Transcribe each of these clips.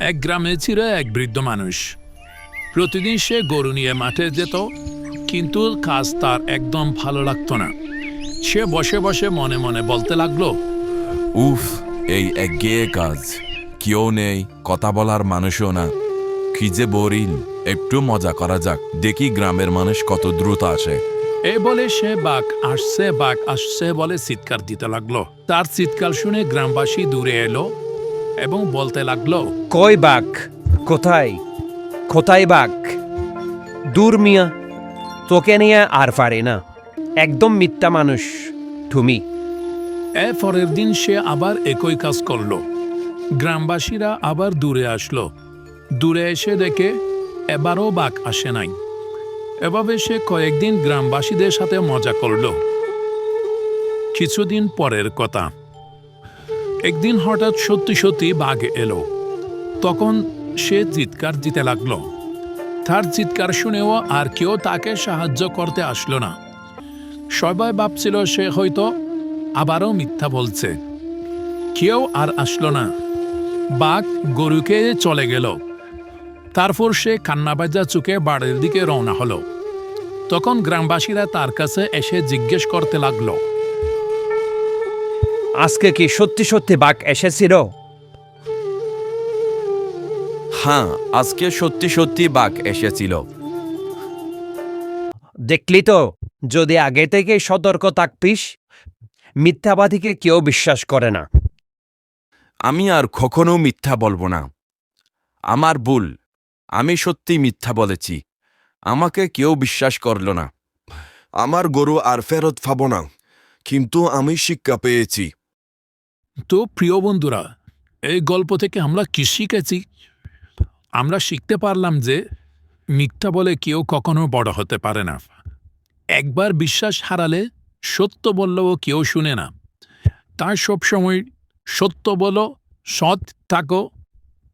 এক গ্রামে ছিল এক বৃদ্ধ মানুষ। প্রতিদিন সে গরু নিয়ে মাঠে যেত, কিন্তু কাজ তার একদম ভালো লাগতো না। সে বসে বসে মনে মনে বলতে লাগলো, উফ, এই একঘেয়ে কাজ, কেউ নেই, কথা বলার মানুষও না, কি যে বোরিং। একটু মজা করা যাক, দেখি গ্রামের মানুষ কত দ্রুত আসে। এই বলে সে বাঘ আসছে বলে চিৎকার দিতে লাগলো। তার চিৎকার শুনে গ্রামবাসী দূরে এলো এবং বলতে লাগলো, কই বাঘ? কোথায় কোথায় বাঘ? দূর মিয়া, তোকে নিয়ে আর পারে না, একদম মিথ্যা মানুষ তুমি। পরের দিন সে আবার একই কাজ করলো। গ্রামবাসীরা আবার দূরে আসলো। দূরে এসে দেখে এবারও বাঘ আসে নাই। এভাবে সে কয়েকদিন গ্রামবাসীদের সাথে মজা করল। কিছুদিন পরের কথা, একদিন হঠাৎ সত্যি সত্যি বাঘ এলো। তখন সে চিৎকার দিতে লাগলো। তার চিৎকার শুনেও আর কেউ তাকে সাহায্য করতে আসলো না। সবাই ভাবছিল সে হয়তো আবারও মিথ্যা বলছে। কেউ আর আসলো না। বাঘ গরুকে চলে গেল। তারপর সে কান্নাবাজা চোখে বাড়ির দিকে রওনা হলো। তখন গ্রামবাসীরা তার কাছে এসে জিজ্ঞেস করতে লাগলো, আজকে কি সত্যি সত্যি বাঘ এসেছিল? হ্যাঁ, আজকে সত্যি সত্যি বাঘ এসেছিল। দেখলি তো, যদি আগে থেকে সতর্ক থাকতিস। মিথ্যাবাদীকে কেউ বিশ্বাস করে না। আমি আর কখনো মিথ্যা বলবো না। আমার ভুল, আমি সত্যি মিথ্যা বলেছি, আমাকে কেউ বিশ্বাস করল না। আমার গরু আর ফেরত পাবো না, কিন্তু আমি শিক্ষা পেয়েছি। তো প্রিয় বন্ধুরা, এই গল্প থেকে আমরা কি শিখেছি? আমরা শিখতে পারলাম যে মিথ্যা বলে কেউ কখনো বড় হতে পারে না। একবার বিশ্বাস হারালে সত্য বললেও কেউ শুনে না। তাই সবসময় সত্য বলো, সৎ থাকো,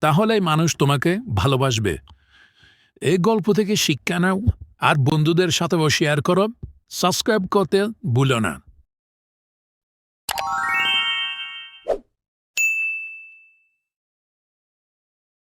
তাহলেই মানুষ তোমাকে ভালোবাসবে। এই গল্প থেকে শিক্ষা নাও আর বন্ধুদের সাথেও শেয়ার করো। সাবস্ক্রাইব করতে ভুলো না।